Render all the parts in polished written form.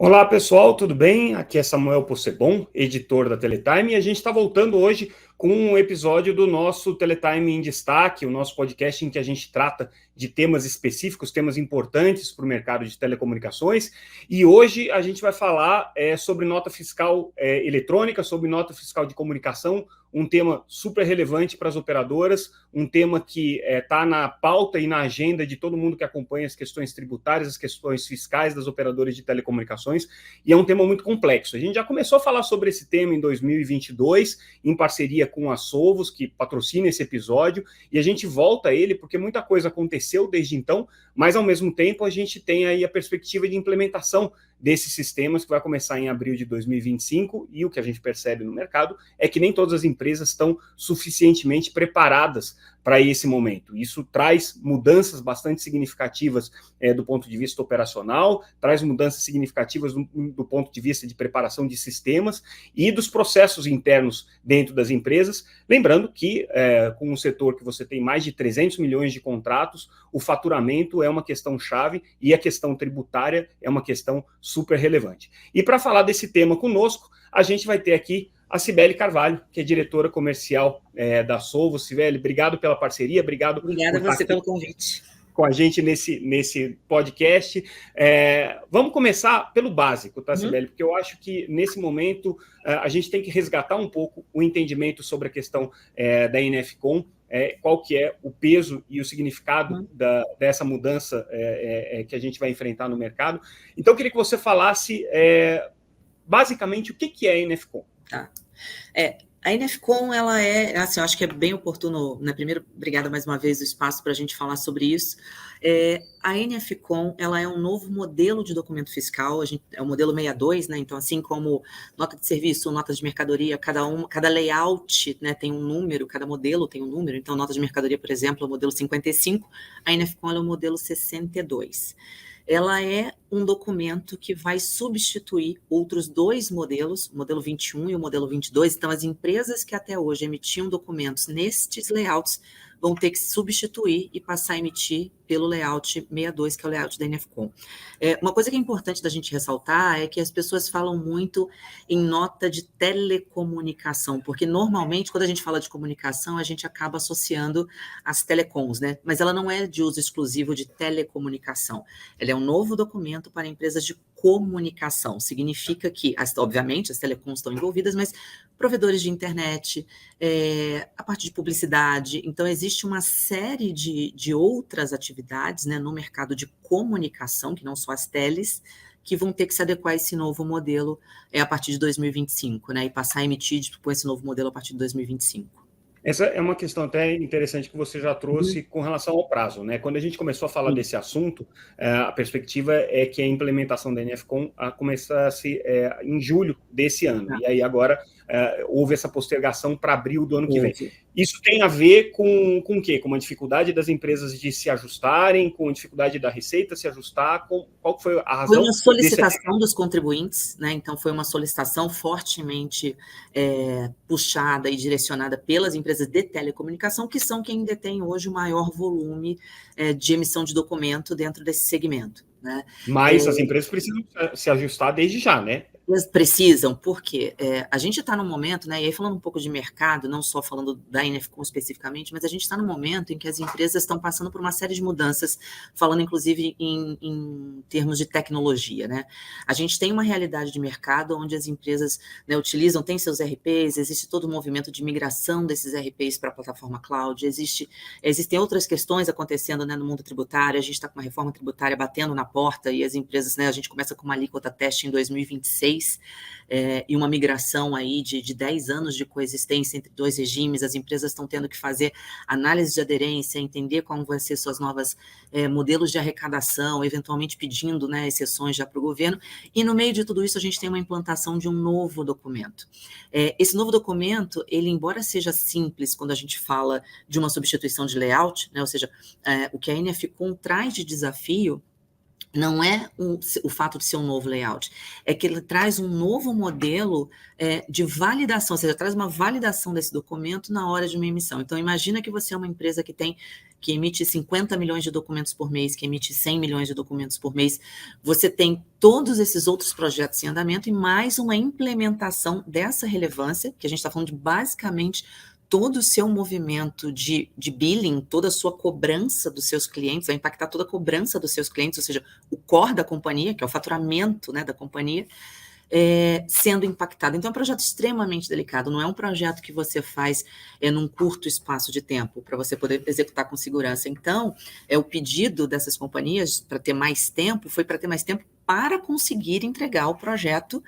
Olá pessoal, tudo bem? Aqui é Samuel Possebon, editor da Teletime, e a gente está voltando hoje com um episódio do nosso Teletime em Destaque, o nosso podcast em que a gente trata de temas específicos, temas importantes para o mercado de telecomunicações, e hoje a gente vai falar sobre nota fiscal eletrônica, sobre nota fiscal de comunicação, um tema super relevante para as operadoras, um tema que está na pauta e na agenda de todo mundo que acompanha as questões tributárias, as questões fiscais das operadoras de telecomunicações, e é um tema muito complexo. A gente já começou a falar sobre esse tema em 2022, em parceria com a Sovos, que patrocina esse episódio, e a gente volta a ele porque muita coisa aconteceu desde então, mas ao mesmo tempo a gente tem aí a perspectiva de implementação desses sistemas que vai começar em abril de 2025, e o que a gente percebe no mercado é que nem todas as empresas estão suficientemente preparadas para esse momento. Isso traz mudanças bastante significativas do ponto de vista operacional, traz mudanças significativas do ponto de vista de preparação de sistemas e dos processos internos dentro das empresas. Lembrando que, com um setor que você tem mais de 300 milhões de contratos, o faturamento é uma questão chave e a questão tributária é uma questão super relevante. E para falar desse tema conosco, a gente vai ter aqui a Cibele Carvalho, que é diretora comercial da Sovos. Cibele, obrigado pela parceria, obrigada a você pelo convite. Com a gente nesse podcast. Vamos começar pelo básico, tá, Cibele? Porque eu acho que, nesse momento, a gente tem que resgatar um pouco o entendimento sobre a questão da NFCom, qual que é o peso e o significado dessa mudança que a gente vai enfrentar no mercado. Então, eu queria que você falasse, basicamente, o que é a NFCom. Tá. A NFCom, ela assim, eu acho que é bem oportuno, né? Primeiro, obrigada mais uma vez o espaço para a gente falar sobre isso. A NFCom, ela é um novo modelo de documento fiscal, é o modelo 62, né? Então, assim como nota de serviço, nota de mercadoria, cada layout, né, tem um número, cada modelo tem um número. Então, nota de mercadoria, por exemplo, é o modelo 55, a NFCom é o modelo 62. Ela é um documento que vai substituir outros dois modelos, o modelo 21 e o modelo 22. Então, as empresas que até hoje emitiam documentos nestes layouts vão ter que substituir e passar a emitir pelo layout 62, que é o layout da NFCom. Uma coisa que é importante da gente ressaltar é que as pessoas falam muito em nota de telecomunicação, porque normalmente, quando a gente fala de comunicação, a gente acaba associando as telecoms, né? Mas ela não é de uso exclusivo de telecomunicação. Ela é um novo documento para empresas de comunicação. Significa que, obviamente, as telecoms estão envolvidas, mas provedores de internet, a parte de publicidade. Então, existe uma série de outras atividades, né, no mercado de comunicação, que não só as teles, que vão ter que se adequar a esse novo modelo a partir de 2025, né, e passar a emitir com esse novo modelo a partir de 2025. Essa é uma questão até interessante que você já trouxe com relação ao prazo, né? Quando a gente começou a falar desse assunto, a perspectiva é que a implementação da NFCom começasse em julho desse ano. E aí agora houve essa postergação para abril do ano que vem. Isso tem a ver com o quê? Com uma dificuldade das empresas de se ajustarem, com a dificuldade da Receita se ajustar? Qual foi a razão? Foi uma solicitação dos contribuintes, né? Então, foi uma solicitação fortemente puxada e direcionada pelas empresas de telecomunicação, que são quem detém hoje o maior volume de emissão de documento dentro desse segmento, né? Mas as empresas precisam se ajustar desde já, né? Elas precisam, porque a gente está num momento, né, e aí falando um pouco de mercado, não só falando da NFCom especificamente, mas a gente está num momento em que as empresas estão passando por uma série de mudanças, falando inclusive em termos de tecnologia, né? A gente tem uma realidade de mercado onde as empresas, né, tem seus RPs, existe todo um movimento de migração desses RPs para a plataforma cloud, existem outras questões acontecendo, né, no mundo tributário, a gente está com uma reforma tributária batendo na porta e as empresas, né, a gente começa com uma alíquota teste em 2026, e uma migração aí de 10 anos de coexistência entre dois regimes, as empresas estão tendo que fazer análise de aderência, entender como vão ser suas novas modelos de arrecadação, eventualmente pedindo, né, exceções já para o governo, e no meio de tudo isso a gente tem uma implantação de um novo documento. Esse novo documento, ele, embora seja simples quando a gente fala de uma substituição de layout, né, ou seja, o que a NFCom traz de desafio não é o fato de ser um novo layout, é que ele traz um novo modelo de validação, ou seja, traz uma validação desse documento na hora de uma emissão. Então, imagina que você é uma empresa que tem que emite 50 milhões de documentos por mês, que emite 100 milhões de documentos por mês. Você tem todos esses outros projetos em andamento e mais uma implementação dessa relevância, que a gente está falando de basicamente todo o seu movimento de billing, toda a sua cobrança dos seus clientes, vai impactar toda a cobrança dos seus clientes, ou seja, o core da companhia, que é o faturamento, né, da companhia, sendo impactado. Então, é um projeto extremamente delicado, não é um projeto que você faz num curto espaço de tempo, para você poder executar com segurança. Então, o pedido dessas companhias para ter mais tempo, foi para ter mais tempo para conseguir entregar o projeto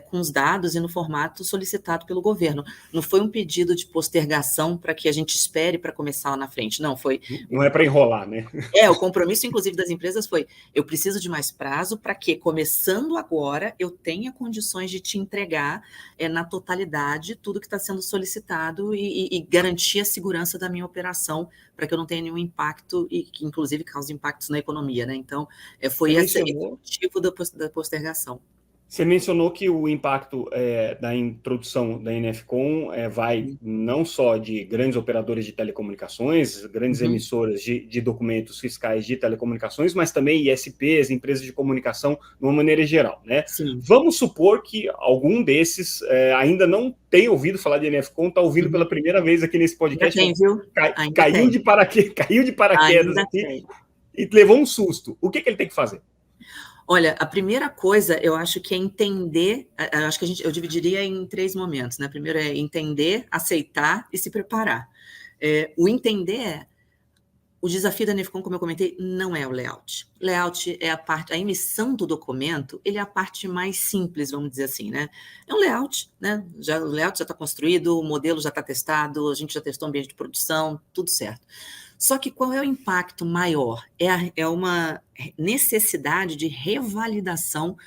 com os dados e no formato solicitado pelo governo. Não foi um pedido de postergação para que a gente espere para começar lá na frente, não, foi... Não é para enrolar, né? O compromisso, inclusive, das empresas foi, eu preciso de mais prazo para que, começando agora, eu tenha condições de te entregar na totalidade tudo que está sendo solicitado e garantir a segurança da minha operação para que eu não tenha nenhum impacto e que, inclusive, cause impactos na economia, né? Então, foi esse o motivo da postergação. Você mencionou que o impacto da introdução da NFCon vai não só de grandes operadores de telecomunicações, grandes emissoras de documentos fiscais de telecomunicações, mas também ISPs, empresas de comunicação, de uma maneira geral, né? Sim. Vamos supor que algum desses ainda não tenha ouvido falar de NFCon, está ouvindo pela primeira vez aqui nesse podcast. Ainda tem, viu? Caiu de paraquedas aqui e levou um susto. O que ele tem que fazer? Olha, a primeira coisa, eu acho que é entender, eu acho que eu dividiria em 3 momentos, né? Primeiro é entender, aceitar e se preparar. O entender o desafio da NFCon, como eu comentei, não é o layout. Layout é a emissão do documento, ele é a parte mais simples, vamos dizer assim, né? É um layout, né? O layout já está construído, o modelo já está testado, a gente já testou o ambiente de produção, tudo certo. Só que qual é o impacto maior? É uma necessidade de revalidação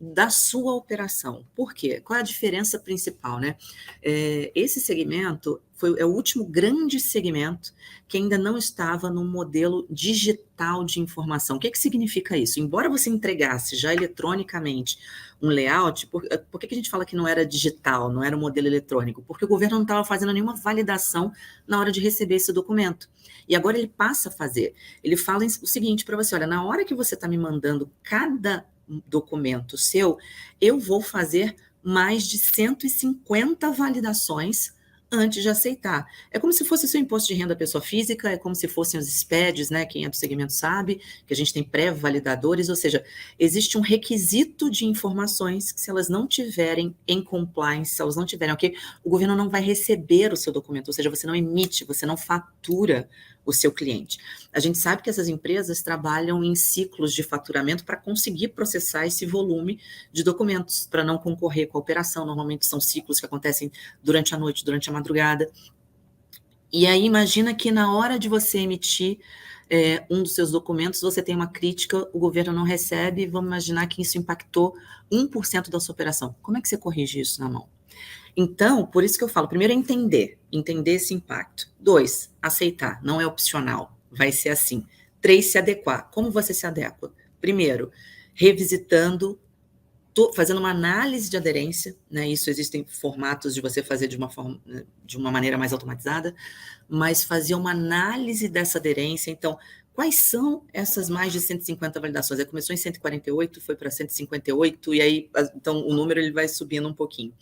da sua operação. Por quê? Qual é a diferença principal, né? Esse segmento é o último grande segmento que ainda não estava no modelo digital de informação. O que significa isso? Embora você entregasse já eletronicamente um layout, por que a gente fala que não era digital, não era um modelo eletrônico? Porque o governo não estava fazendo nenhuma validação na hora de receber esse documento. E agora ele passa a fazer. Ele fala o seguinte para você, olha, na hora que você está me mandando cada documento seu, eu vou fazer mais de 150 validações antes de aceitar. É como se fosse o seu imposto de renda pessoa física, é como se fossem os SPEDs, né? Quem é do segmento sabe, que a gente tem pré-validadores, ou seja, existe um requisito de informações que se elas não tiverem em compliance, se elas não tiverem ok, o governo não vai receber o seu documento, ou seja, você não emite, você não fatura o seu cliente. A gente sabe que essas empresas trabalham em ciclos de faturamento para conseguir processar esse volume de documentos, para não concorrer com a operação. Normalmente são ciclos que acontecem durante a noite, durante a madrugada. E aí imagina que na hora de você emitir um dos seus documentos, você tem uma crítica, o governo não recebe, vamos imaginar que isso impactou 1% da sua operação. Como é que você corrige isso na mão? Então, por isso que eu falo, primeiro é entender esse impacto. 2, aceitar, não é opcional, vai ser assim. 3, se adequar. Como você se adequa? Primeiro, revisitando, fazendo uma análise de aderência, né? Isso existem formatos de você fazer de uma maneira mais automatizada, mas fazer uma análise dessa aderência. Então, quais são essas mais de 150 validações? Ele começou em 148, foi para 158, e aí, então, o número ele vai subindo um pouquinho.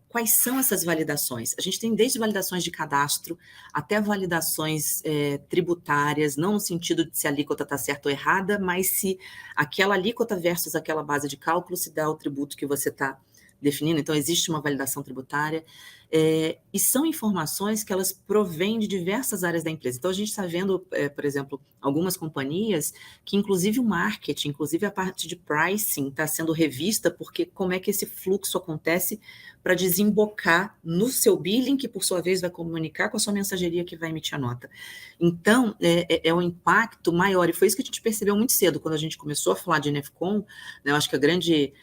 Quais são essas validações? A gente tem desde validações de cadastro até validações tributárias, não no sentido de se a alíquota está certa ou errada, mas se aquela alíquota versus aquela base de cálculo se dá o tributo que você está definindo. Então, existe uma validação tributária. E são informações que elas provêm de diversas áreas da empresa. Então, a gente está vendo, por exemplo, algumas companhias que, inclusive o marketing, inclusive a parte de pricing está sendo revista, porque como é que esse fluxo acontece para desembocar no seu billing, que por sua vez vai comunicar com a sua mensageria que vai emitir a nota. Então, é um impacto maior, e foi isso que a gente percebeu muito cedo, quando a gente começou a falar de NFCon, né, eu acho que a grande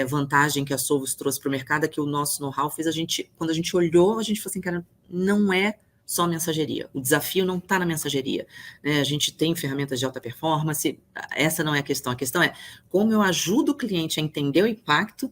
vantagem que a Solvus trouxe para o mercado é que o nosso know-how fez quando a gente olhou, a gente falou assim, cara, não é só mensageria, o desafio não está na mensageria, né? A gente tem ferramentas de alta performance, essa não é a questão é como eu ajudo o cliente a entender o impacto,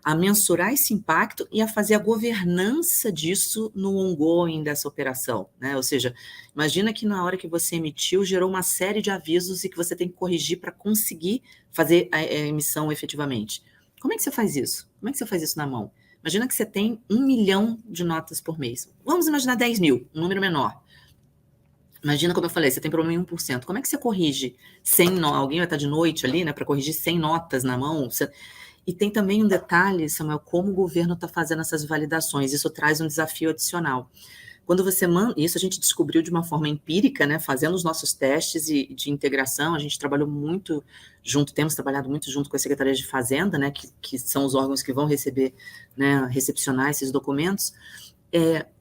a mensurar esse impacto e a fazer a governança disso no ongoing dessa operação, né? Ou seja, imagina que na hora que você emitiu, gerou uma série de avisos e que você tem que corrigir para conseguir fazer a emissão efetivamente. Como é que você faz isso? Como é que você faz isso na mão? Imagina que você tem 1 milhão de notas por mês. Vamos imaginar 10 mil, um número menor. Imagina, como eu falei, você tem problema em 1%. Como é que você corrige 100 notas? Alguém vai estar de noite ali, né, para corrigir 100 notas na mão? E tem também um detalhe, Samuel, como o governo está fazendo essas validações. Isso traz um desafio adicional. Quando você manda, isso a gente descobriu de uma forma empírica, né, fazendo os nossos testes de integração, a gente trabalhou muito junto, temos trabalhado muito junto com a Secretaria de Fazenda, né, que são os órgãos que vão receber, né, recepcionar esses documentos.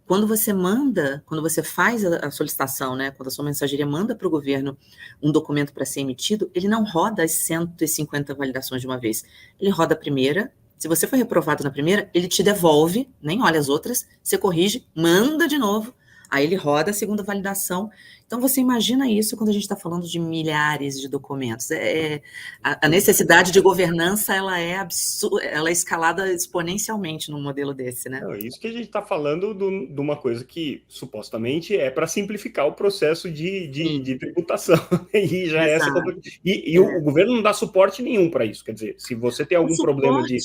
Quando você faz a solicitação, né, quando a sua mensageria manda para o governo um documento para ser emitido, ele não roda as 150 validações de uma vez. Ele roda a primeira. Se você foi reprovado na primeira, ele te devolve, nem olha as outras, você corrige, manda de novo, aí ele roda a segunda validação. Então, você imagina isso quando a gente está falando de milhares de documentos. A necessidade de governança, ela é escalada exponencialmente num modelo desse, né? Não, isso que a gente está falando de uma coisa que, supostamente, é para simplificar o processo de tributação. E já é essa... o governo não dá suporte nenhum para isso. Quer dizer, se você tem algum problema de...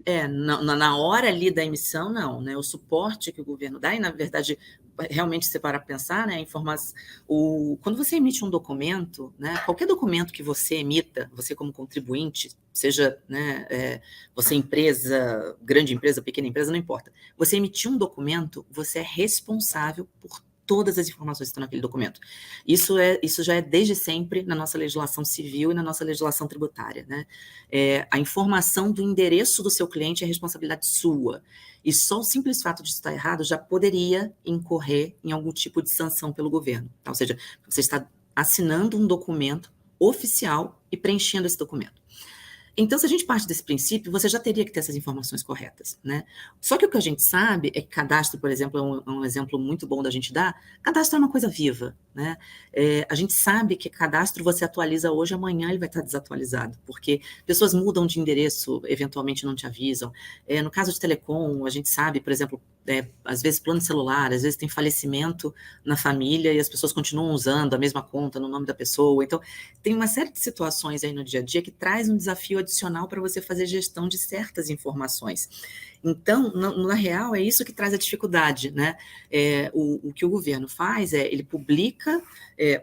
Na hora ali da emissão, não, né? O suporte que o governo dá, e na verdade, realmente, se parar para pensar, né? Quando você emite um documento, né? Qualquer documento que você emita, você como contribuinte, seja, né, você empresa, grande empresa, pequena empresa, não importa. Você emitir um documento, você é responsável por todas as informações que estão naquele documento. Isso já é desde sempre na nossa legislação civil e na nossa legislação tributária, né? A informação do endereço do seu cliente é responsabilidade sua. E só o simples fato de estar errado já poderia incorrer em algum tipo de sanção pelo governo. Tá? Ou seja, você está assinando um documento oficial e preenchendo esse documento. Então, se a gente parte desse princípio, você já teria que ter essas informações corretas, né? Só que o que a gente sabe é que cadastro, por exemplo, é um exemplo muito bom da gente dar. Cadastro é uma coisa viva, né? A gente sabe que cadastro você atualiza hoje, amanhã ele vai estar desatualizado, porque pessoas mudam de endereço, eventualmente não te avisam. No caso de telecom, a gente sabe, por exemplo, às vezes plano celular, às vezes tem falecimento na família e as pessoas continuam usando a mesma conta no nome da pessoa. Então, tem uma série de situações aí no dia a dia que traz um desafio adicional para você fazer gestão de certas informações. Então, na real, é isso que traz a dificuldade, né? O que o governo faz ele publica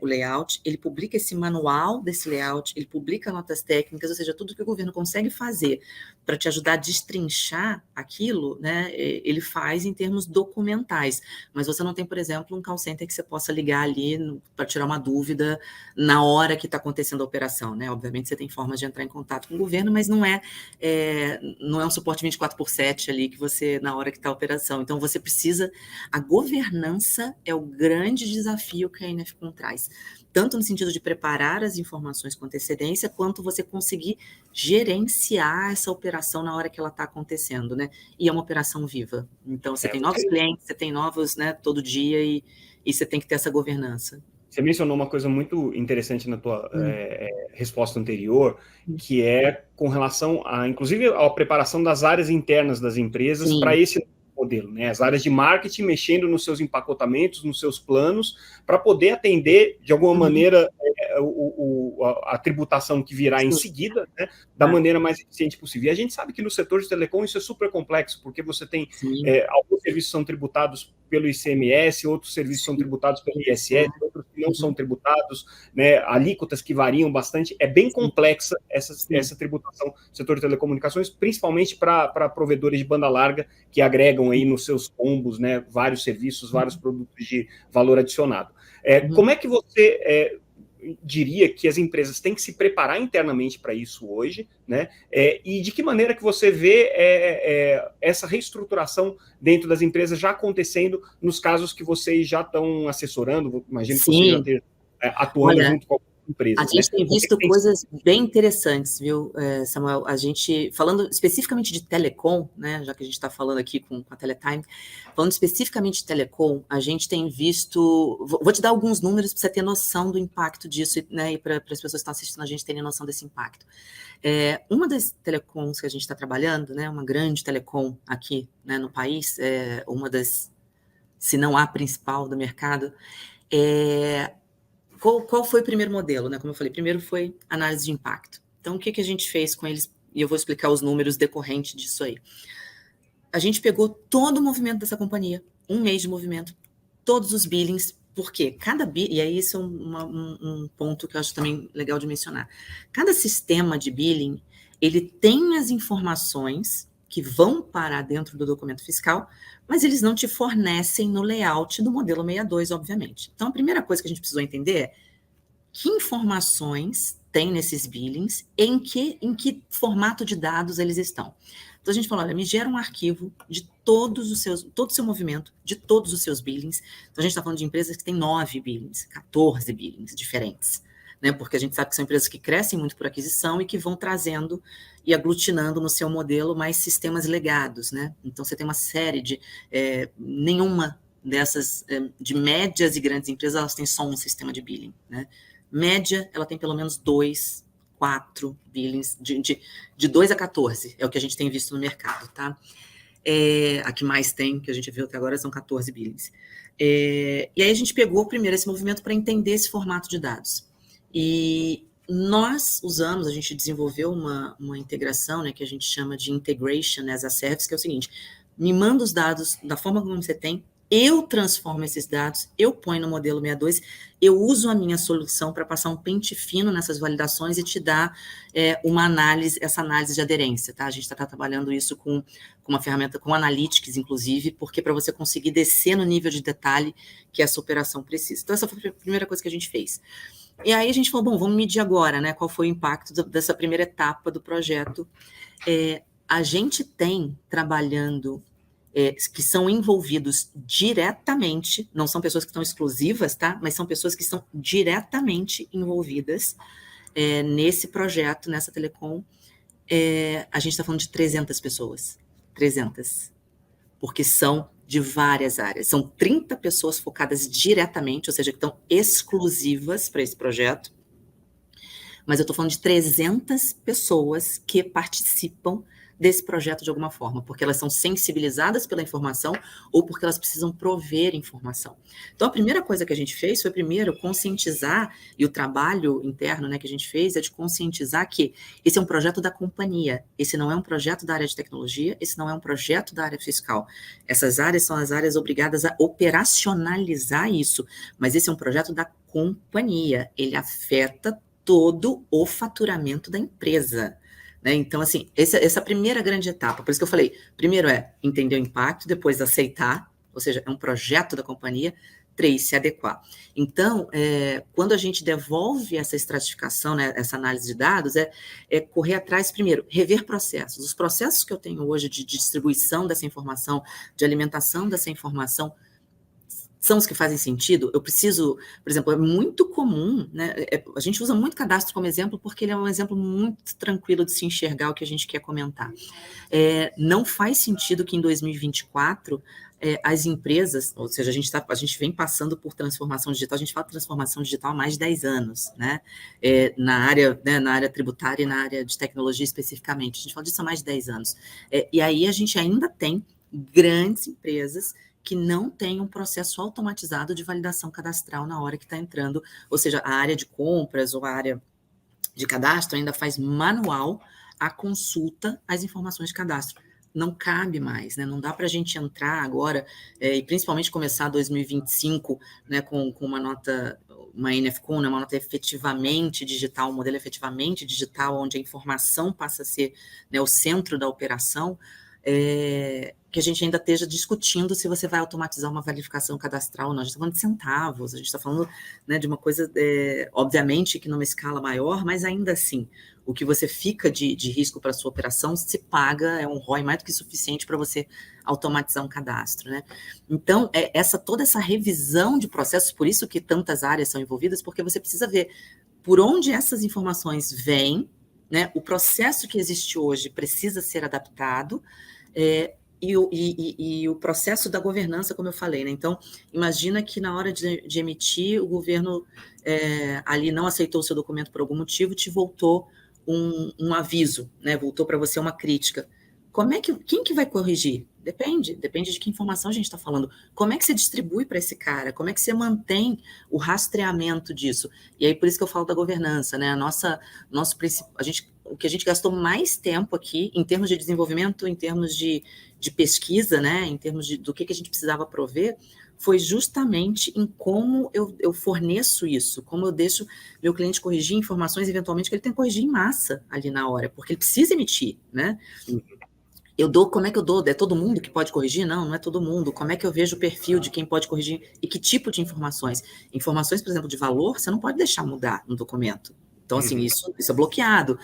o layout, ele publica esse manual desse layout, ele publica notas técnicas, ou seja, tudo que o governo consegue fazer para te ajudar a destrinchar aquilo, né? Ele faz em termos documentais, mas você não tem, por exemplo, um call center que você possa ligar ali para tirar uma dúvida na hora que está acontecendo a operação, né? Obviamente você tem formas de entrar em contato com o governo, mas não é um suporte 24/7 ali que você, na hora que está a operação. Então você precisa, a governança é o grande desafio que a NFCON traz, tanto no sentido de preparar as informações com antecedência, quanto você conseguir gerenciar essa operação na hora que ela está acontecendo, né? E é uma operação viva. Então, você tem novos clientes, você tem novos, né, todo dia, e você tem que ter essa governança. Você mencionou uma coisa muito interessante na tua resposta anterior, que é com relação a, inclusive, a preparação das áreas internas das empresas para esse modelo, né? As áreas de marketing mexendo nos seus empacotamentos, nos seus planos, para poder atender, de alguma maneira, a tributação que virá em seguida, né, da maneira mais eficiente possível. E a gente sabe que no setor de telecom isso é super complexo, porque você tem alguns serviços são tributados pelo ICMS, outros serviços são tributados pelo ISS, outros que não são tributados, né, alíquotas que variam bastante. É bem complexa essa tributação do setor de telecomunicações, principalmente para provedores de banda larga que agregam aí nos seus combos, né, vários serviços, vários produtos de valor adicionado. Como é que você diria que as empresas têm que se preparar internamente para isso hoje, né? E de que maneira que você vê essa reestruturação dentro das empresas já acontecendo nos casos que vocês já estão assessorando? Imagino que vocês já estejam atuando junto com empresas. A gente tem visto tem... coisas bem interessantes, viu, Samuel? A gente, falando especificamente de telecom, né, já que a gente está falando aqui com a Teletime, falando especificamente de telecom, a gente tem visto... Vou te dar alguns números para você ter noção do impacto disso, né, e para as pessoas que estão assistindo a gente terem noção desse impacto. Uma das telecoms que a gente está trabalhando, né, uma grande telecom aqui, né, no país, uma das, se não a principal do mercado, qual foi o primeiro modelo, né? Como eu falei, primeiro foi análise de impacto. Então, o que a gente fez com eles? E eu vou explicar os números decorrentes disso aí. A gente pegou todo o movimento dessa companhia, um mês de movimento, todos os billings, porque cada billing, e aí isso é um ponto que eu acho também legal de mencionar. Cada sistema de billing, ele tem as informações que vão parar dentro do documento fiscal, mas eles não te fornecem no layout do modelo 62, obviamente. Então, a primeira coisa que a gente precisou entender é que informações tem nesses billings, em que formato de dados eles estão. Então, a gente falou, olha, me gera um arquivo de todo o seu movimento, de todos os seus billings. Então, a gente está falando de empresas que têm 9 billings, 14 billings diferentes, né? Porque a gente sabe que são empresas que crescem muito por aquisição e que vão trazendo e aglutinando no seu modelo mais sistemas legados, né? Então, você tem uma série de... nenhuma dessas, de médias e grandes empresas, elas têm só um sistema de billing, né? Média, ela tem pelo menos 2, 4 billings, de 2 a 14, é o que a gente tem visto no mercado, tá? A que mais tem, que a gente viu até agora, são 14 billings. E aí a gente pegou primeiro esse movimento para entender esse formato de dados. E nós usamos, a gente desenvolveu uma integração, né, que a gente chama de Integration as a Service, que é o seguinte, me manda os dados da forma como você tem, eu transformo esses dados, eu ponho no modelo 62, eu uso a minha solução para passar um pente fino nessas validações e te dar essa análise de aderência, tá? A gente está trabalhando isso com uma ferramenta, com Analytics, inclusive, porque para você conseguir descer no nível de detalhe que essa operação precisa. Então, essa foi a primeira coisa que a gente fez. E aí a gente falou, bom, vamos medir agora, né? Qual foi o impacto dessa primeira etapa do projeto. A gente tem trabalhando... que são envolvidos diretamente, não são pessoas que estão exclusivas, tá? Mas são pessoas que estão diretamente envolvidas nesse projeto, nessa telecom. A gente está falando de 300 pessoas. 300. Porque são de várias áreas. São 30 pessoas focadas diretamente, ou seja, que estão exclusivas para esse projeto. Mas eu estou falando de 300 pessoas que participam desse projeto de alguma forma, porque elas são sensibilizadas pela informação ou porque elas precisam prover informação. Então, a primeira coisa que a gente fez foi, primeiro, conscientizar, e o trabalho interno, né, que a gente fez é de conscientizar que esse é um projeto da companhia, esse não é um projeto da área de tecnologia, esse não é um projeto da área fiscal. Essas áreas são as áreas obrigadas a operacionalizar isso, mas esse é um projeto da companhia, ele afeta todo o faturamento da empresa. Né? Então, assim, essa primeira grande etapa, por isso que eu falei, primeiro é entender o impacto, depois aceitar, ou seja, é um projeto da companhia, 3, se adequar. Então, quando a gente devolve essa estratificação, né, essa análise de dados, é correr atrás, primeiro, rever processos. Os processos que eu tenho hoje de distribuição dessa informação, de alimentação dessa informação, são os que fazem sentido? Eu preciso, por exemplo, é muito comum, né? A gente usa muito cadastro como exemplo porque ele é um exemplo muito tranquilo de se enxergar o que a gente quer comentar. Não faz sentido que em 2024 as empresas, ou seja, a gente vem passando por transformação digital, a gente fala transformação digital há mais de 10 anos, né? Na área tributária e na área de tecnologia especificamente, a gente fala disso há mais de 10 anos. E aí a gente ainda tem grandes empresas que não tem um processo automatizado de validação cadastral na hora que está entrando, ou seja, a área de compras ou a área de cadastro ainda faz manual a consulta às informações de cadastro. Não cabe mais, né? Não dá para a gente entrar agora, e principalmente começar 2025, né, com uma NFCon, né, uma nota efetivamente digital, um modelo efetivamente digital, onde a informação passa a ser, né, o centro da operação, que a gente ainda esteja discutindo se você vai automatizar uma verificação cadastral ou não. A gente está falando de centavos, a gente está falando, né, de uma coisa, obviamente, que numa escala maior, mas ainda assim, o que você fica de risco para a sua operação se paga, é um ROI mais do que suficiente para você automatizar um cadastro, né? Então, toda essa revisão de processos, por isso que tantas áreas são envolvidas, porque você precisa ver por onde essas informações vêm, né? O processo que existe hoje precisa ser adaptado, e o processo da governança, como eu falei, né? Então, imagina que na hora de emitir, o governo ali não aceitou o seu documento por algum motivo, te voltou um aviso, né? Voltou para você uma crítica. Quem que vai corrigir? Depende de que informação a gente está falando. Como é que você distribui para esse cara? Como é que você mantém o rastreamento disso? E aí, por isso que eu falo da governança, né? O que a gente gastou mais tempo aqui, em termos de desenvolvimento, em termos de pesquisa, né? Em termos do que a gente precisava prover, foi justamente em como eu forneço isso, como eu deixo meu cliente corrigir informações, eventualmente, que ele tem que corrigir em massa ali na hora, porque ele precisa emitir, né? Como é que eu dou? É todo mundo que pode corrigir? Não, não é todo mundo. Como é que eu vejo o perfil de quem pode corrigir e que tipo de informações? Informações, por exemplo, de valor, você não pode deixar mudar no documento. Então, assim, isso é bloqueado.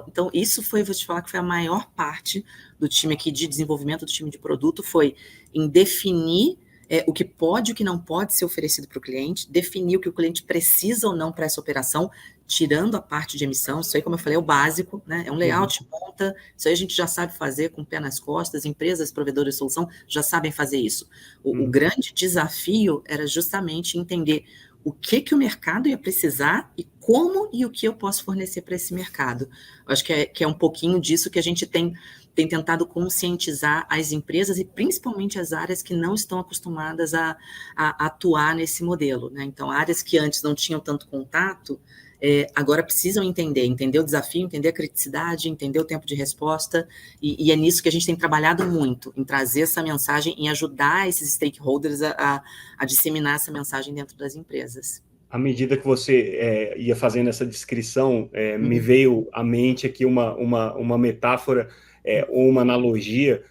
Então, isso foi, vou te falar, que foi a maior parte do time aqui de desenvolvimento, do time de produto, foi em definir o que pode e o que não pode ser oferecido para o cliente, definir o que o cliente precisa ou não para essa operação, tirando a parte de emissão. Isso aí, como eu falei, é o básico, né? É um layout, monta, isso aí a gente já sabe fazer com o pé nas costas, empresas, provedores de solução já sabem fazer isso. O grande desafio era justamente entender o que o mercado ia precisar e como e o que eu posso fornecer para esse mercado. Eu acho que é um pouquinho disso que a gente tem tentado conscientizar as empresas e principalmente as áreas que não estão acostumadas a atuar nesse modelo, né? Então, áreas que antes não tinham tanto contato, agora precisam entender o desafio, entender a criticidade, entender o tempo de resposta, e é nisso que a gente tem trabalhado muito, em trazer essa mensagem, em ajudar esses stakeholders a disseminar essa mensagem dentro das empresas. À medida que você ia fazendo essa descrição, me veio à mente aqui uma metáfora ou uma analogia,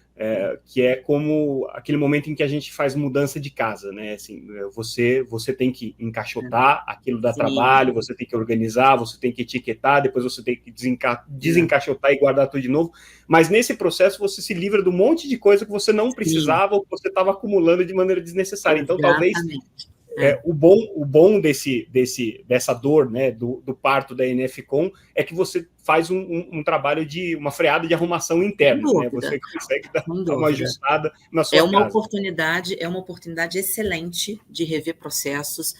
que é como aquele momento em que a gente faz mudança de casa, né? Assim, você tem que encaixotar aquilo dá trabalho, você tem que organizar, você tem que etiquetar, depois você tem que desencaixotar e guardar tudo de novo, mas nesse processo você se livra de um monte de coisa que você não precisava ou que você estava acumulando de maneira desnecessária. Então, talvez o bom dessa dor, né, do parto da NFCon é que você faz um trabalho de uma freada de arrumação interna, né? Você consegue dar uma ajustada na sua casa. É uma oportunidade excelente de rever processos,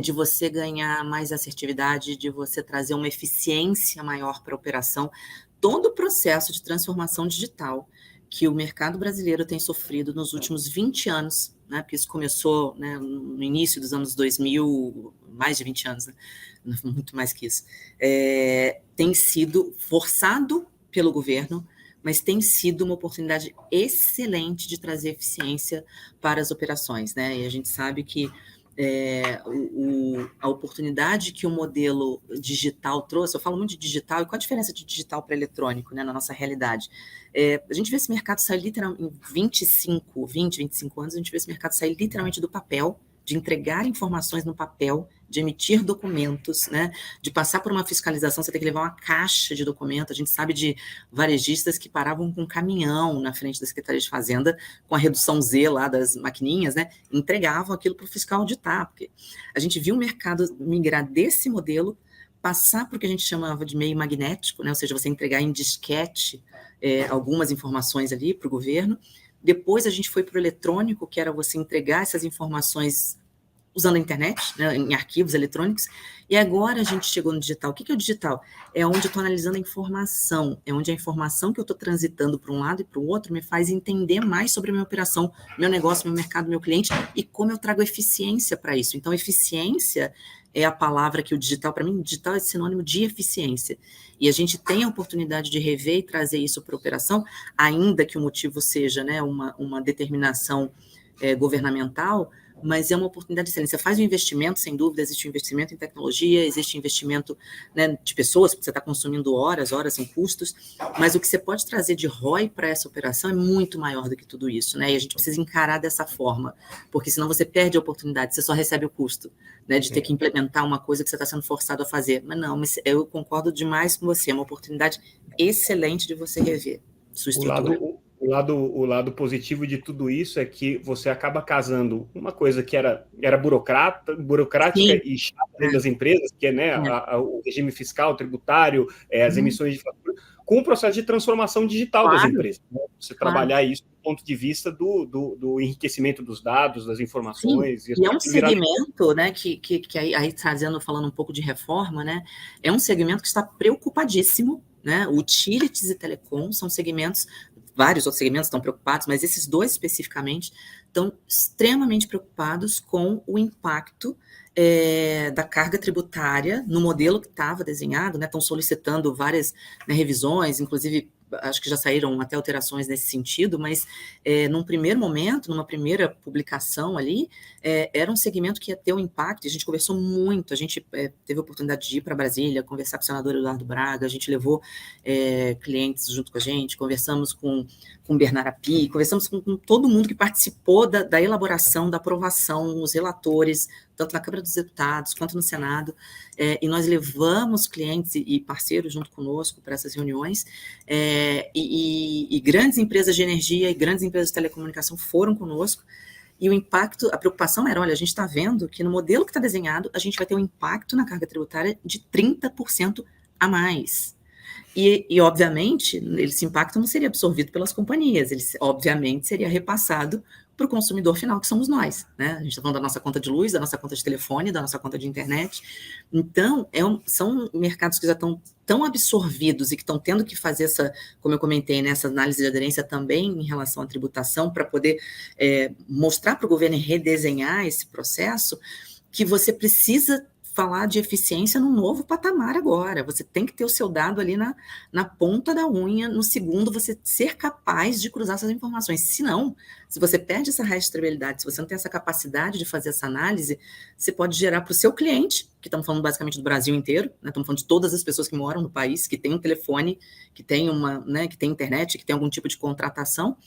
de você ganhar mais assertividade, de você trazer uma eficiência maior para a operação. Todo o processo de transformação digital que o mercado brasileiro tem sofrido nos últimos 20 anos, né, porque isso começou, né, no início dos anos 2000, mais de 20 anos, né, muito mais que isso, tem sido forçado pelo governo, mas tem sido uma oportunidade excelente de trazer eficiência para as operações, né? E a gente sabe que a oportunidade que o modelo digital trouxe, eu falo muito de digital, e qual a diferença de digital para eletrônico, né, na nossa realidade? A gente vê esse mercado sair literalmente em 25 anos, a gente vê esse mercado sair literalmente do papel, de entregar informações no papel, de emitir documentos, né, de passar por uma fiscalização, você tem que levar uma caixa de documentos. A gente sabe de varejistas que paravam com um caminhão na frente da Secretaria de Fazenda, com a redução Z lá das maquininhas, né, entregavam aquilo para o fiscal auditar, porque a gente viu o mercado migrar desse modelo, passar para o que a gente chamava de meio magnético, né, ou seja, você entregar em disquete algumas informações ali para o governo. Depois a gente foi para o eletrônico, que era você entregar essas informações usando a internet, né, em arquivos eletrônicos, e agora a gente chegou no digital. O que é o digital? É onde eu estou analisando a informação, é onde a informação que eu estou transitando para um lado e para o outro me faz entender mais sobre a minha operação, meu negócio, meu mercado, meu cliente, e como eu trago eficiência para isso. Então, eficiência é a palavra que o digital, para mim, digital é sinônimo de eficiência. E a gente tem a oportunidade de rever e trazer isso para a operação, ainda que o motivo seja, né, uma determinação governamental, mas é uma oportunidade excelente. Você faz um investimento, sem dúvida, existe um investimento em tecnologia, existe investimento, né, de pessoas, porque você está consumindo horas em custos, mas o que você pode trazer de ROI para essa operação é muito maior do que tudo isso, né? E a gente precisa encarar dessa forma, porque senão você perde a oportunidade, você só recebe o custo, né, de ter que implementar uma coisa que você está sendo forçado a fazer. Mas eu concordo demais com você, é uma oportunidade excelente de você rever sua estrutura. o lado positivo de tudo isso é que você acaba casando uma coisa que era burocrática Sim, e chata dentro das empresas, que é, né, o regime fiscal, tributário, as emissões de fatura, com o processo de transformação digital das claro, empresas. Né? Você claro. trabalhar isso do ponto de vista do enriquecimento dos dados, das informações. Sim, e é um segmento, né, que aí falando um pouco de reforma, né, é um segmento que está preocupadíssimo, né, utilities e telecom são segmentos, vários outros segmentos estão preocupados, mas esses dois especificamente estão extremamente preocupados com o impacto da carga tributária no modelo que estava desenhado, né, estão solicitando várias, né, revisões, inclusive acho que já saíram até alterações nesse sentido, mas num primeiro momento, numa primeira publicação ali, era um segmento que ia ter um impacto, e a gente conversou muito, a gente teve a oportunidade de ir para Brasília, conversar com o senador Eduardo Braga, a gente levou clientes junto com a gente, conversamos com o Bernardo Api, conversamos com todo mundo que participou da elaboração, da aprovação, os relatores, tanto na Câmara dos Deputados quanto no Senado, e nós levamos clientes e parceiros junto conosco para essas reuniões, e grandes empresas de energia e grandes empresas de telecomunicação foram conosco, e o impacto, a preocupação era, olha, a gente está vendo que no modelo que está desenhado, a gente vai ter um impacto na carga tributária de 30% a mais. E, obviamente, esse impacto não seria absorvido pelas companhias, ele, obviamente, seria repassado para o consumidor final, que somos nós, né? A gente está falando da nossa conta de luz, da nossa conta de telefone, da nossa conta de internet. Então, são mercados que já estão tão absorvidos e que estão tendo que fazer essa, como eu comentei, né, essa análise de aderência também em relação à tributação, para poder mostrar para o governo e redesenhar esse processo, que você precisa falar de eficiência num novo patamar agora. Você tem que ter o seu dado ali na ponta da unha, no segundo, você ser capaz de cruzar essas informações. Se não, se você perde essa rastreabilidade, se você não tem essa capacidade de fazer essa análise, você pode gerar para o seu cliente, que estamos falando basicamente do Brasil inteiro, né? Estamos falando de todas as pessoas que moram no país, que tem um telefone, que tem né, que tem internet, que tem algum tipo de contratação,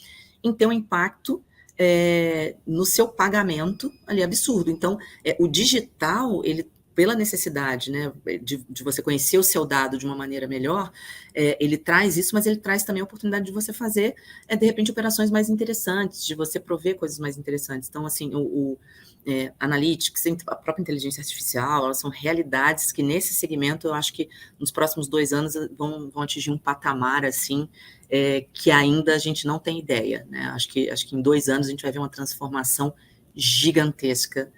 em ter um impacto no seu pagamento ali absurdo. Então, o digital, ele pela necessidade, né, de você conhecer o seu dado de uma maneira melhor, ele traz isso, mas ele traz também a oportunidade de você fazer, de repente, operações mais interessantes, de você prover coisas mais interessantes. Então, assim, Analytics, a própria inteligência artificial, elas são realidades que, nesse segmento, eu acho que nos próximos 2 anos vão atingir um patamar, assim, que ainda a gente não tem ideia, né? Acho que em 2 anos a gente vai ver uma transformação gigantesca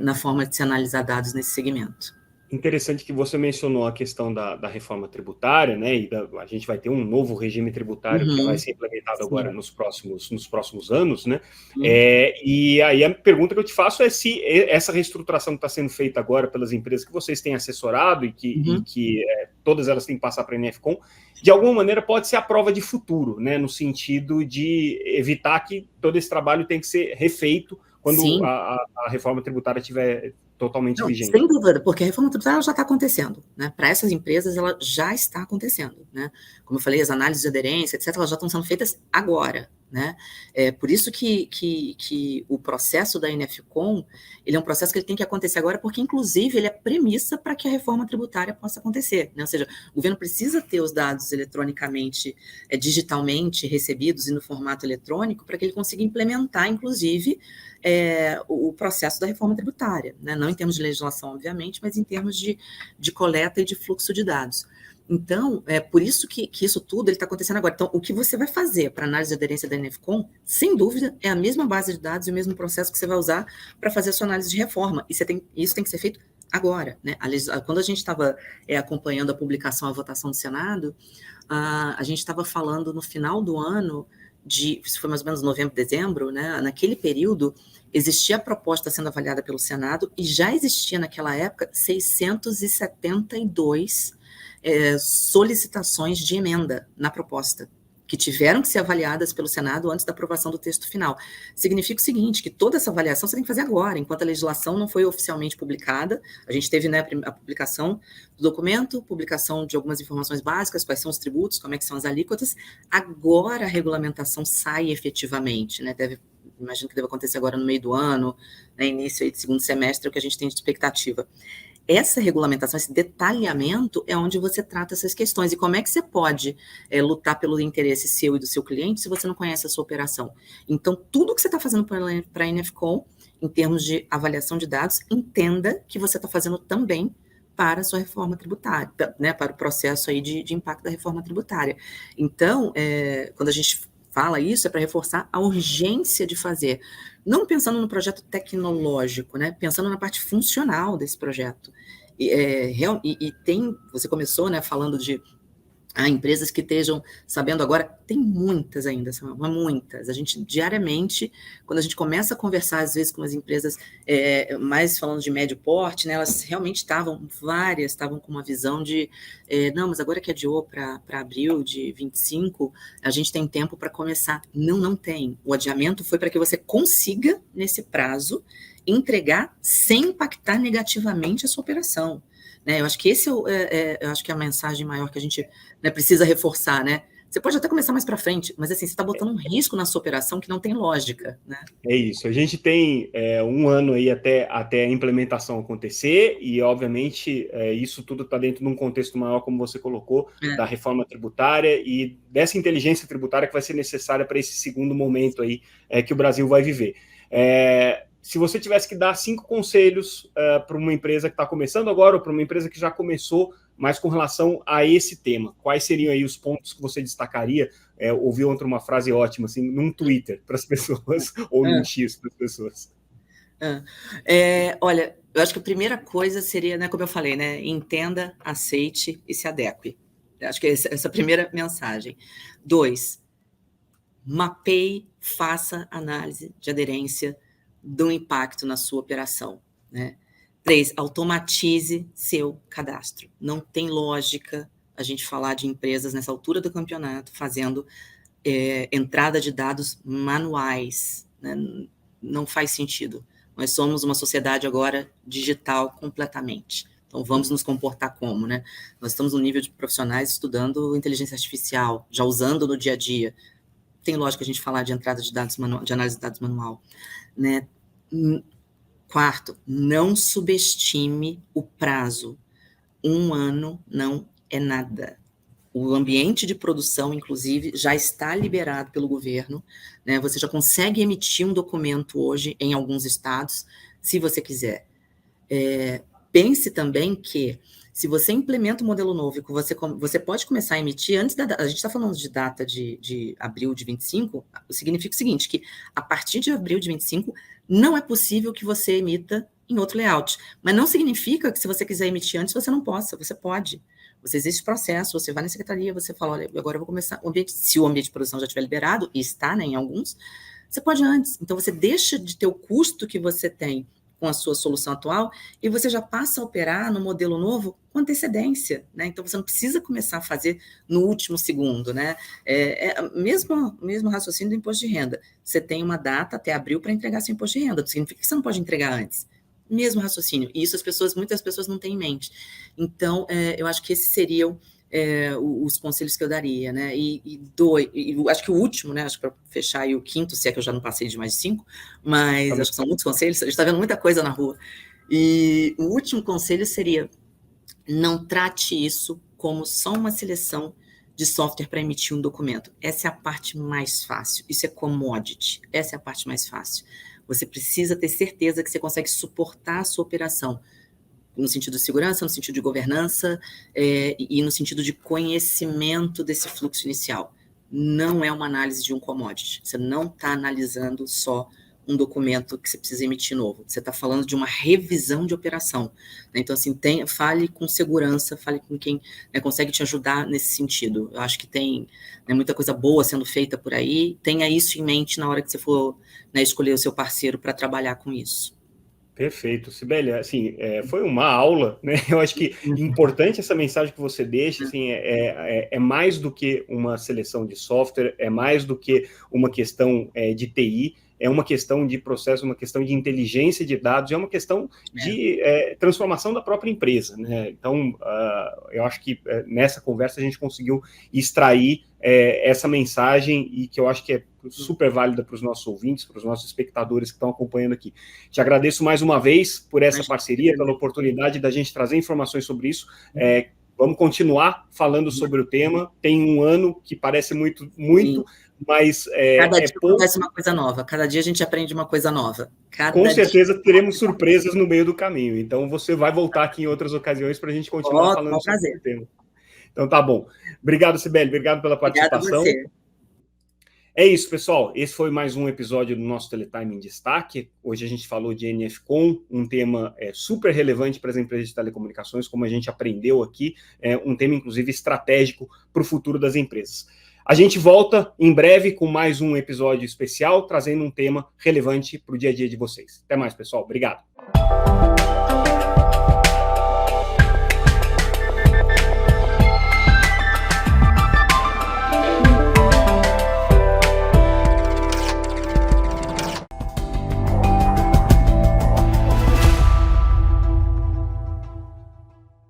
na forma de se analisar dados nesse segmento. Interessante que você mencionou a questão da reforma tributária, né? E a gente vai ter um novo regime tributário que vai ser implementado agora nos próximos anos, né? E aí a pergunta que eu te faço é se essa reestruturação que está sendo feita agora pelas empresas que vocês têm assessorado e que todas elas têm que passar para a NFCom, de alguma maneira pode ser a prova de futuro, né? No sentido de evitar que todo esse trabalho tenha que ser refeito quando a reforma tributária estiver totalmente vigente. Sem dúvida, porque a reforma tributária já está acontecendo, né? Para essas empresas, ela já está acontecendo, né? Como eu falei, as análises de aderência, etc., elas já estão sendo feitas agora, né? Por isso que o processo da NFCom, ele é um processo que ele tem que acontecer agora, porque, inclusive, ele é premissa para que a reforma tributária possa acontecer, né? Ou seja, o governo precisa ter os dados eletronicamente, digitalmente recebidos e no formato eletrônico, para que ele consiga implementar, inclusive, o processo da reforma tributária, né? Não em termos de legislação, obviamente, mas em termos de coleta e de fluxo de dados. Então, por isso que isso tudo está acontecendo agora. Então, o que você vai fazer para análise de aderência da NFCom, sem dúvida, é a mesma base de dados e o mesmo processo que você vai usar para fazer a sua análise de reforma. E isso tem que ser feito agora, né? Quando a gente estava acompanhando a publicação, a votação do Senado, a gente estava falando no final do ano, isso foi mais ou menos novembro, dezembro, né? Naquele período, existia a proposta sendo avaliada pelo Senado e já existia naquela época 672 solicitações de emenda na proposta, que tiveram que ser avaliadas pelo Senado antes da aprovação do texto final. Significa o seguinte, que toda essa avaliação você tem que fazer agora, enquanto a legislação não foi oficialmente publicada. A gente teve, né, a publicação do documento, publicação de algumas informações básicas, quais são os tributos, como é que são as alíquotas. Agora a regulamentação sai efetivamente, né? Imagino que deve acontecer agora no meio do ano, né, início aí de segundo semestre, é o que a gente tem de expectativa. essa regulamentação, esse detalhamento é onde você trata essas questões. E como é que você pode lutar pelo interesse seu e do seu cliente se você não conhece a sua operação? Então, tudo que você está fazendo para a NFCon, em termos de avaliação de dados, entenda que você está fazendo também para a sua reforma tributária, né, para o processo aí de impacto da reforma tributária. Então, quando a gente fala isso, é para reforçar a urgência de fazer, não pensando no projeto tecnológico, né, pensando na parte funcional desse projeto. Você começou, né, falando de empresas que estejam sabendo agora, tem muitas ainda, mas muitas. A gente, diariamente, quando a gente começa a conversar, às vezes, com as empresas, mais falando de médio porte, né, elas realmente várias estavam com uma visão de, não, mas agora que adiou para abril de 25, a gente tem tempo para começar. Não tem. O adiamento foi para que você consiga, nesse prazo, entregar sem impactar negativamente a sua operação. Eu acho que eu acho que é a mensagem maior que a gente, né, precisa reforçar, né? Você pode até começar mais para frente, mas assim, você está botando um risco na sua operação que não tem lógica, né? É isso. A gente tem um ano aí até a implementação acontecer e, obviamente, isso tudo está dentro de um contexto maior, como você colocou, da reforma tributária e dessa inteligência tributária que vai ser necessária para esse segundo momento aí que o Brasil vai viver. Se você tivesse que dar 5 conselhos para uma empresa que está começando agora ou para uma empresa que já começou, mas com relação a esse tema, quais seriam aí os pontos que você destacaria? Ouvi ontem uma frase ótima, assim, num Twitter para as pessoas, ou num X para as pessoas. Olha, eu acho que a primeira coisa seria, né, como eu falei, né, entenda, aceite e se adeque. Eu acho que essa é a primeira mensagem. 2, mapeie, faça análise de aderência do impacto na sua operação, né? 3, automatize seu cadastro. Não tem lógica a gente falar de empresas nessa altura do campeonato fazendo entrada de dados manuais, né? Não faz sentido. Nós somos uma sociedade agora digital completamente. Então, vamos nos comportar como, né? Nós estamos no nível de profissionais estudando inteligência artificial, já usando no dia a dia. Tem lógica a gente falar de entrada de dados manual, de análise de dados manual, né? 4, não subestime o prazo. 1 ano não é nada. O ambiente de produção, inclusive, já está liberado pelo governo, né? Você já consegue emitir um documento hoje em alguns estados, se você quiser. Pense também que, se você implementa um modelo novo, você pode começar a emitir antes a gente está falando de data de abril de 25, significa o seguinte, que a partir de abril de 25, não é possível que você emita em outro layout. Mas não significa que, se você quiser emitir antes, você não possa, você pode. Existe processo, você vai na secretaria, você fala, olha, agora eu vou começar, se o ambiente de produção já estiver liberado, e está, né, em alguns, você pode antes. Então, você deixa de ter o custo que você tem com a sua solução atual, e você já passa a operar no modelo novo com antecedência, né? Então, você não precisa começar a fazer no último segundo, né? Mesmo raciocínio do imposto de renda. Você tem uma data até abril para entregar seu imposto de renda, significa que você não pode entregar antes. Mesmo raciocínio. E isso muitas pessoas não têm em mente. Então, eu acho que esses seriam os conselhos que eu daria, né? Acho que o último, né? Acho que para fechar aí o quinto, se é que eu já não passei de mais de 5, mas acho que são muitos conselhos, a gente está vendo muita coisa na rua. E o último conselho seria: não trate isso como só uma seleção de software para emitir um documento. Essa é a parte mais fácil. Isso é commodity. Essa é a parte mais fácil. Você precisa ter certeza que você consegue suportar a sua operação, no sentido de segurança, no sentido de governança e no sentido de conhecimento desse fluxo inicial. Não é uma análise de um commodity. Você não está analisando só um documento que você precisa emitir novo. Você está falando de uma revisão de operação. Então, assim, fale com segurança, fale com quem consegue te ajudar nesse sentido. Eu acho que tem muita coisa boa sendo feita por aí. Tenha isso em mente na hora que você for escolher o seu parceiro para trabalhar com isso. Perfeito, Sibeli, assim, foi uma aula, né? Eu acho que importante essa mensagem que você deixa, assim, é mais do que uma seleção de software, é mais do que uma questão de TI, é uma questão de processo, uma questão de inteligência de dados, é uma questão de transformação da própria empresa, né? Então, eu acho que nessa conversa a gente conseguiu extrair essa mensagem e que eu acho que é super válida para os nossos ouvintes, para os nossos espectadores que estão acompanhando aqui. Te agradeço mais uma vez por essa parceria, pela oportunidade da gente trazer informações sobre isso. Vamos continuar falando sobre o tema. Tem um ano que parece muito, mas cada dia acontece uma coisa nova. Cada dia a gente aprende uma coisa nova. Com certeza teremos surpresas no meio do caminho. Então você vai voltar aqui em outras ocasiões para a gente continuar falando sobre o tema. Então tá bom. obrigado, Cibele. Obrigado pela participação. Obrigada a você. É isso, pessoal. Esse foi mais um episódio do nosso Teletime em Destaque. Hoje a gente falou de NFCon, um tema super relevante para as empresas de telecomunicações, como a gente aprendeu aqui, um tema, inclusive, estratégico para o futuro das empresas. A gente volta em breve com mais um episódio especial, trazendo um tema relevante para o dia a dia de vocês. Até mais, pessoal. Obrigado.